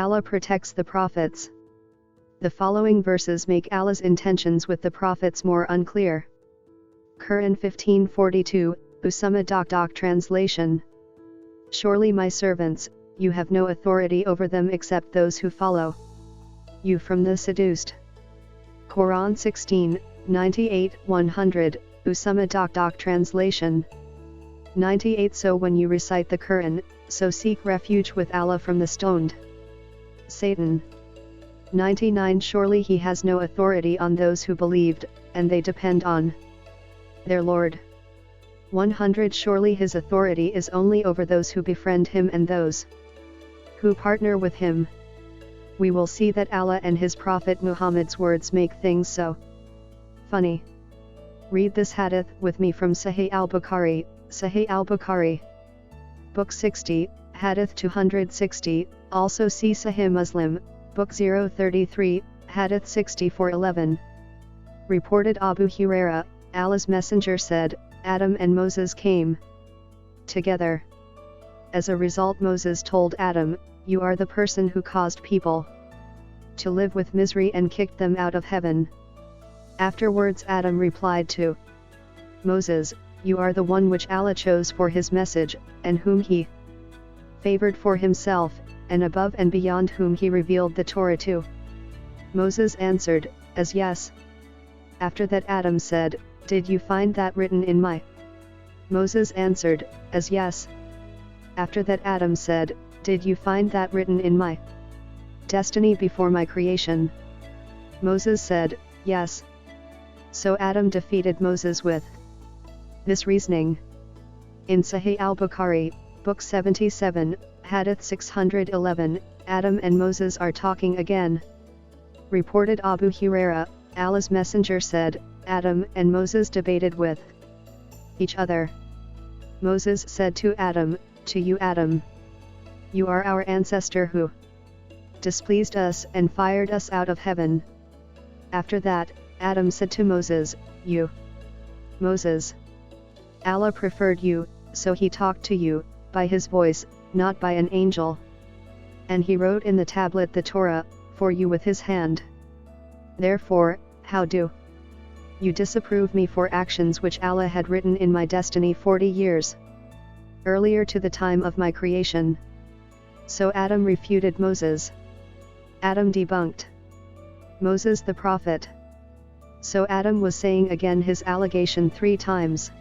Allah protects the prophets. The following verses make Allah's intentions with the prophets more unclear. Quran 15:42, Usama. Translation. Surely my servants, you have no authority over them except those who follow you from the seduced. Quran 16:98-100, Usama. Translation. 98 So when you recite the Quran, so seek refuge with Allah from the stoned Satan. 99 Surely he has no authority on those who believed, and they depend on their Lord. 100 Surely his authority is only over those who befriend him and those who partner with him. We will see that Allah and his Prophet Muhammad's words make things so funny. Read this hadith with me from Sahih al-Bukhari, Book 60, Hadith 260, also see Sahih Muslim, Book 033, Hadith 6411. Reported Abu Huraira, Allah's Messenger said, Adam and Moses came together. As a result Moses told Adam, you are the person who caused people to live with misery and kicked them out of heaven. Afterwards Adam replied to Moses, you are the one which Allah chose for his message, and whom he favored for himself, and above and beyond whom he revealed the Torah to. Moses answered, as yes. After that Adam said, did you find that written in my? Moses answered, as yes. After that Adam said, did you find that written in my destiny before my creation? Moses said, yes. So Adam defeated Moses with this reasoning. In Sahih al-Bukhari, Book 77, Hadith 611, Adam and Moses are talking again. Reported Abu Huraira, Allah's Messenger said, Adam and Moses debated with each other. Moses said to Adam, to you Adam, you are our ancestor who displeased us and fired us out of heaven. After that, Adam said to Moses, you, Moses, Allah preferred you, so he talked to you, by his voice, not by an angel. And he wrote in the tablet the Torah, for you with his hand. Therefore, how do you disapprove me for actions which Allah had written in my destiny 40 years earlier to the time of my creation? So Adam refuted Moses. Adam debunked Moses the prophet. So Adam was saying again his allegation 3 times.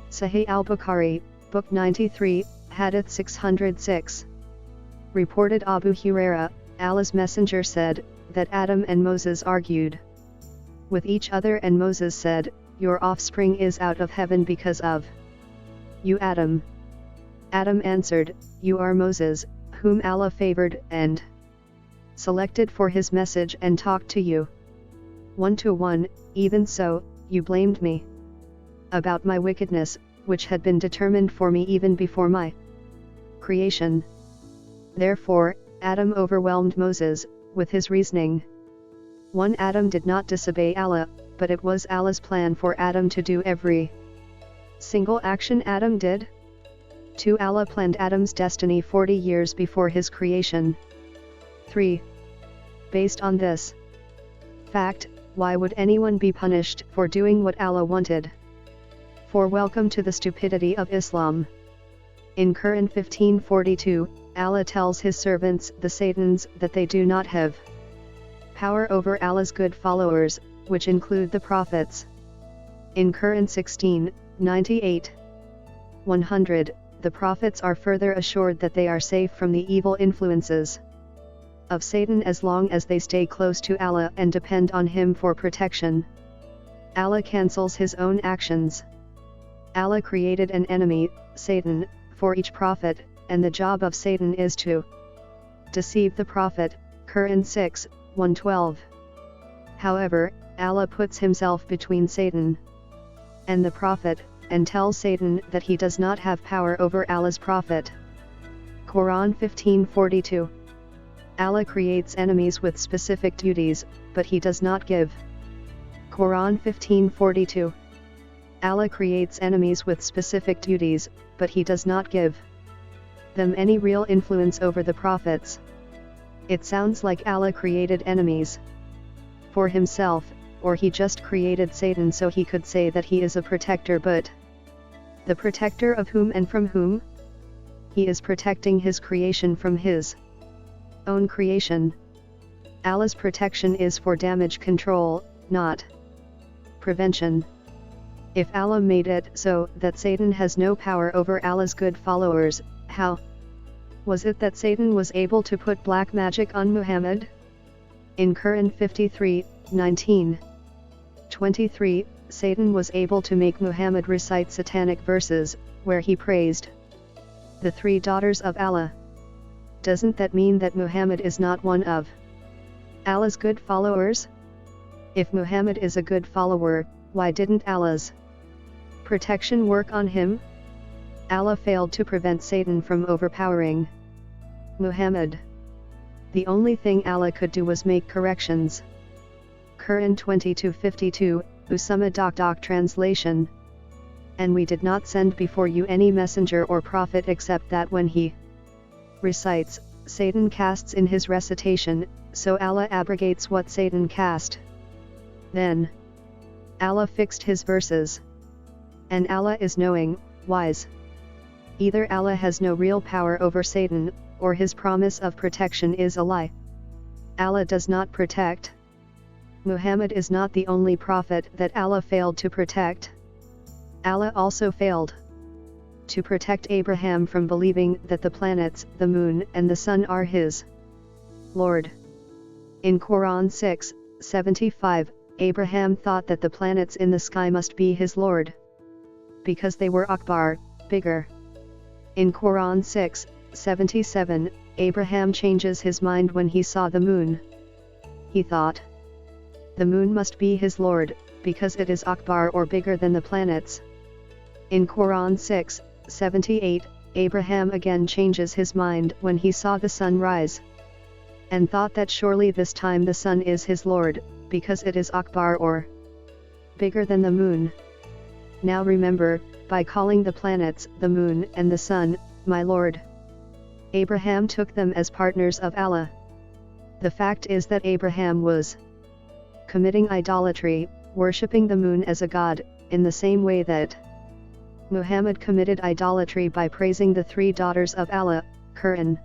Sahih al-Bukhari, Book 93, Hadith 606. Reported Abu Huraira, Allah's Messenger said, that Adam and Moses argued with each other and Moses said, your offspring is out of heaven because of you Adam. Adam answered, you are Moses, whom Allah favored and selected for his message and talked to you 1-1, even so, you blamed me about my wickedness, which had been determined for me even before my creation. Therefore, Adam overwhelmed Moses with his reasoning. 1 Adam did not disobey Allah, but it was Allah's plan for Adam to do every single action Adam did. 2 Allah planned Adam's destiny 40 years before his creation. 3. Based on this fact, why would anyone be punished for doing what Allah wanted? 4 Welcome to the stupidity of Islam. In Quran 15:42, Allah tells his servants, the Satans, that they do not have power over Allah's good followers, which include the prophets. In Quran 16:98, 100, the prophets are further assured that they are safe from the evil influences of Satan as long as they stay close to Allah and depend on him for protection. Allah cancels his own actions. Allah created an enemy, Satan, for each prophet, and the job of Satan is to deceive the prophet, Quran 6:112. However, Allah puts himself between Satan and the prophet, and tells Satan that he does not have power over Allah's prophet. Quran 15:42. Allah creates enemies with specific duties, but he does not give. Quran 15:42. Allah creates enemies with specific duties, but he does not give them any real influence over the prophets. It sounds like Allah created enemies for himself, or he just created Satan so he could say that he is a protector, but the protector of whom and from whom? He is protecting his creation from his own creation. Allah's protection is for damage control, not prevention. If Allah made it so that Satan has no power over Allah's good followers, how was it that Satan was able to put black magic on Muhammad? In Quran 53:19, 23, Satan was able to make Muhammad recite satanic verses, where he praised the three daughters of Allah. Doesn't that mean that Muhammad is not one of Allah's good followers? If Muhammad is a good follower, why didn't Allah's protection work on him? Allah failed to prevent Satan from overpowering Muhammad. The only thing Allah could do was make corrections. Quran 22:52, Usama translation. And we did not send before you any messenger or prophet except that when he recites, Satan casts in his recitation, so Allah abrogates what Satan cast. Then Allah fixed his verses. And Allah is knowing, wise. Either Allah has no real power over Satan, or his promise of protection is a lie. Allah does not protect. Muhammad is not the only prophet that Allah failed to protect. Allah also failed to protect Abraham from believing that the planets, the moon and the sun are his Lord. In Quran 6:75, Abraham thought that the planets in the sky must be his Lord, because they were Akbar, bigger. In Quran 6:77, Abraham changes his mind when he saw the moon. He thought the moon must be his Lord, because it is Akbar or bigger than the planets. In Quran 6:78, Abraham again changes his mind when he saw the sun rise, and thought that surely this time the sun is his Lord, because it is Akbar or bigger than the moon. Now remember, by calling the planets, the moon and the sun, my Lord, Abraham took them as partners of Allah. The fact is that Abraham was committing idolatry, worshipping the moon as a god, in the same way that Muhammad committed idolatry by praising the three daughters of Allah. Quran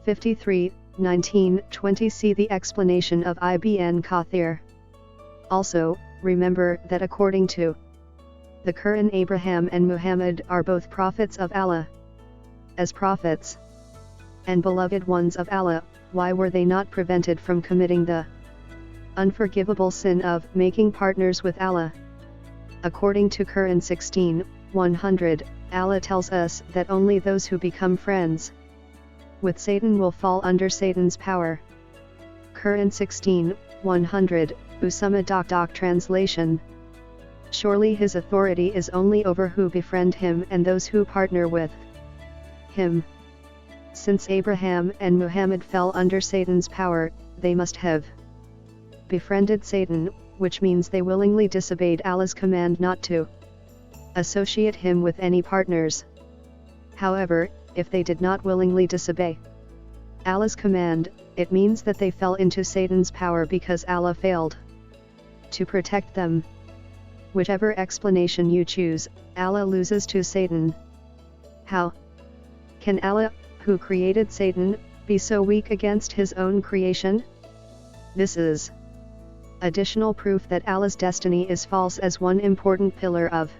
53:19-20. See the explanation of Ibn Kathir. Also, remember that according to the Quran, Abraham and Muhammad are both prophets of Allah. As prophets and beloved ones of Allah, why were they not prevented from committing the unforgivable sin of making partners with Allah? According to Quran 16:100, Allah tells us that only those who become friends with Satan will fall under Satan's power. Quran 16:100, Usama translation. Surely his authority is only over who befriend him and those who partner with him. Since Abraham and Muhammad fell under Satan's power, they must have befriended Satan, which means they willingly disobeyed Allah's command not to associate him with any partners. However, if they did not willingly disobey Allah's command, it means that they fell into Satan's power because Allah failed to protect them. Whichever explanation you choose, Allah loses to Satan. How can Allah, who created Satan, be so weak against his own creation? This is additional proof that Allah's destiny is false as one important pillar of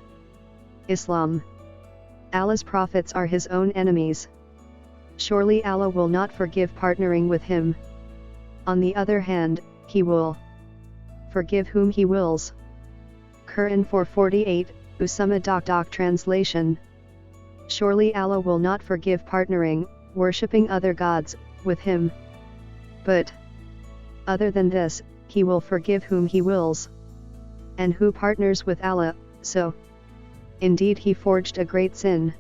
Islam. Allah's prophets are his own enemies. Surely Allah will not forgive partnering with him. On the other hand, he will forgive whom he wills. Quran 4:48, Usama translation. Surely Allah will not forgive partnering, worshipping other gods, with him. But other than this, he will forgive whom he wills. And who partners with Allah, so indeed he forged a great sin.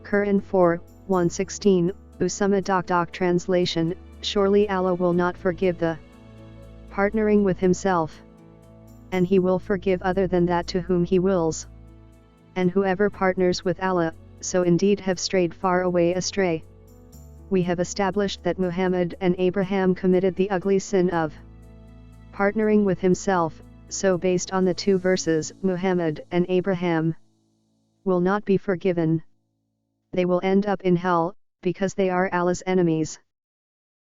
Quran 4:116, Usama translation. Surely Allah will not forgive the partnering with himself. And he will forgive other than that to whom he wills. And whoever partners with Allah, so indeed have strayed far away astray. we have established that Muhammad and Abraham committed the ugly sin of partnering with himself, so based on the two verses, Muhammad and Abraham will not be forgiven. They will end up in hell, because they are Allah's enemies.